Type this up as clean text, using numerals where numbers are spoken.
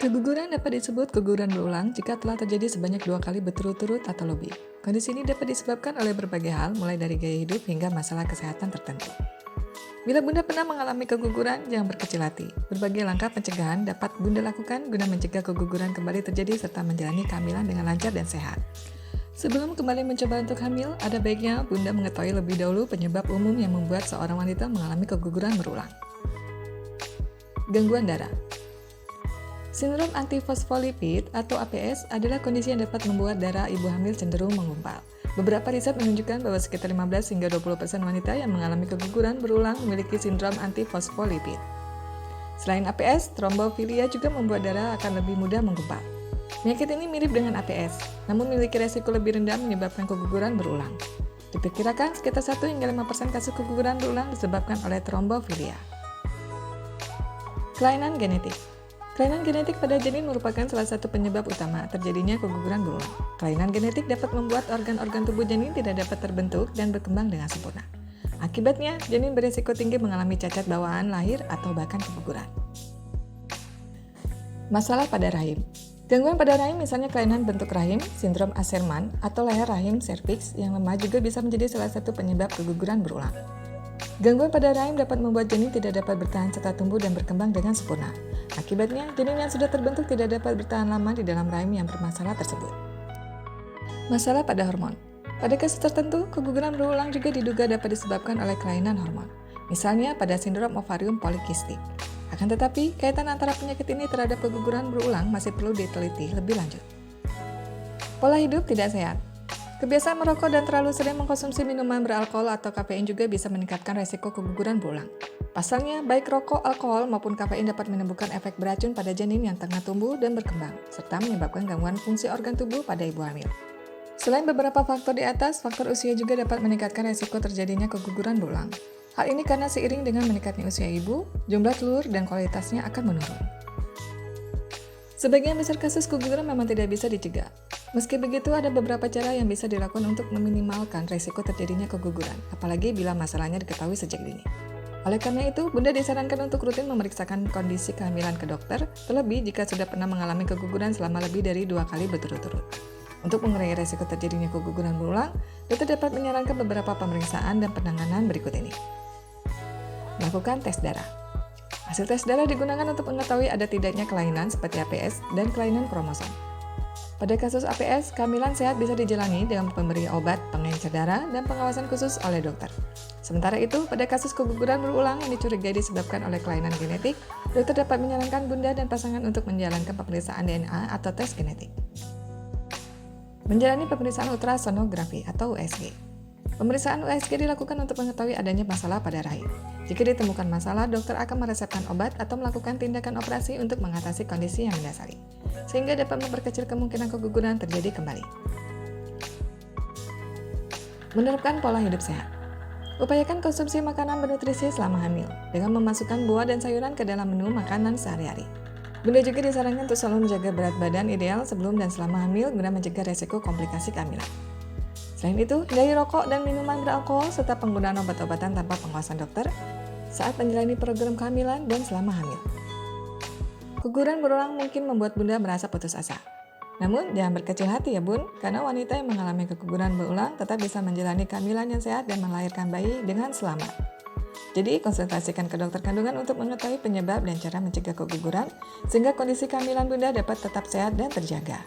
Keguguran dapat disebut keguguran berulang jika telah terjadi sebanyak 2 kali berturut-turut atau lebih. Kondisi ini dapat disebabkan oleh berbagai hal, mulai dari gaya hidup hingga masalah kesehatan tertentu. Bila Bunda pernah mengalami keguguran, jangan berkecil hati. Berbagai langkah pencegahan dapat Bunda lakukan guna mencegah keguguran kembali terjadi serta menjalani kehamilan dengan lancar dan sehat. Sebelum kembali mencoba untuk hamil, ada baiknya Bunda mengetahui lebih dahulu penyebab umum yang membuat seorang wanita mengalami keguguran berulang. Gangguan darah. Sindrom antifosfolipid atau APS adalah kondisi yang dapat membuat darah ibu hamil cenderung menggumpal. Beberapa riset menunjukkan bahwa sekitar 15 hingga 20% wanita yang mengalami keguguran berulang memiliki sindrom antifosfolipid. Selain APS, trombofilia juga membuat darah akan lebih mudah menggumpal. Penyakit ini mirip dengan APS, namun memiliki resiko lebih rendah menyebabkan keguguran berulang. Diperkirakan sekitar 1 hingga 5% kasus keguguran berulang disebabkan oleh trombofilia. Kelainan genetik. Kelainan genetik pada janin merupakan salah satu penyebab utama terjadinya keguguran berulang. Kelainan genetik dapat membuat organ-organ tubuh janin tidak dapat terbentuk dan berkembang dengan sempurna. Akibatnya, janin berisiko tinggi mengalami cacat bawaan lahir atau bahkan keguguran. Masalah pada rahim. Gangguan pada rahim misalnya kelainan bentuk rahim, sindrom Asherman, atau leher rahim serviks yang lemah juga bisa menjadi salah satu penyebab keguguran berulang. Gangguan pada rahim dapat membuat janin tidak dapat bertahan serta tumbuh dan berkembang dengan sempurna. Akibatnya, janin yang sudah terbentuk tidak dapat bertahan lama di dalam rahim yang bermasalah tersebut. Masalah pada hormon. Pada kasus tertentu, keguguran berulang juga diduga dapat disebabkan oleh kelainan hormon. Misalnya pada sindrom ovarium polikistik. Akan tetapi, kaitan antara penyakit ini terhadap keguguran berulang masih perlu diteliti lebih lanjut. Pola hidup tidak sehat. Kebiasaan merokok dan terlalu sering mengkonsumsi minuman beralkohol atau kafein juga bisa meningkatkan resiko keguguran berulang. Pasalnya, baik rokok, alkohol, maupun kafein dapat menimbulkan efek beracun pada janin yang tengah tumbuh dan berkembang, serta menyebabkan gangguan fungsi organ tubuh pada ibu hamil. Selain beberapa faktor di atas, faktor usia juga dapat meningkatkan resiko terjadinya keguguran berulang. Hal ini karena seiring dengan meningkatnya usia ibu, jumlah telur dan kualitasnya akan menurun. Sebagian besar kasus keguguran memang tidak bisa dicegah. Meski begitu, ada beberapa cara yang bisa dilakukan untuk meminimalkan resiko terjadinya keguguran, apalagi bila masalahnya diketahui sejak dini. Oleh karena itu, Bunda disarankan untuk rutin memeriksakan kondisi kehamilan ke dokter, terlebih jika sudah pernah mengalami keguguran selama lebih dari 2 kali berturut-turut. Untuk mengurangi resiko terjadinya keguguran berulang, dokter dapat menyarankan beberapa pemeriksaan dan penanganan berikut ini. Lakukan tes darah. Hasil tes darah digunakan untuk mengetahui ada tidaknya kelainan seperti APS dan kelainan kromosom. Pada kasus APS, kehamilan sehat bisa dijalani dengan pemberi obat pengencer darah dan pengawasan khusus oleh dokter. Sementara itu, pada kasus keguguran berulang yang dicurigai disebabkan oleh kelainan genetik, dokter dapat menyarankan Bunda dan pasangan untuk menjalankan pemeriksaan DNA atau tes genetik. Menjalani pemeriksaan ultrasonografi atau USG. Pemeriksaan USG dilakukan untuk mengetahui adanya masalah pada rahim. Jika ditemukan masalah, dokter akan meresepkan obat atau melakukan tindakan operasi untuk mengatasi kondisi yang mendasari, sehingga dapat memperkecil kemungkinan keguguran terjadi kembali. Menerapkan pola hidup sehat. Upayakan konsumsi makanan bernutrisi selama hamil, dengan memasukkan buah dan sayuran ke dalam menu makanan sehari-hari. Bunda juga disarankan untuk selalu menjaga berat badan ideal sebelum dan selama hamil guna mencegah resiko komplikasi kehamilan. Selain itu, hindari rokok dan minuman beralkohol serta penggunaan obat-obatan tanpa pengawasan dokter saat menjalani program kehamilan dan selama hamil. Keguguran berulang mungkin membuat Bunda merasa putus asa. Namun, jangan berkecil hati ya Bun, karena wanita yang mengalami keguguran berulang tetap bisa menjalani kehamilan yang sehat dan melahirkan bayi dengan selamat. Jadi, konsultasikan ke dokter kandungan untuk mengetahui penyebab dan cara mencegah keguguran, sehingga kondisi kehamilan Bunda dapat tetap sehat dan terjaga.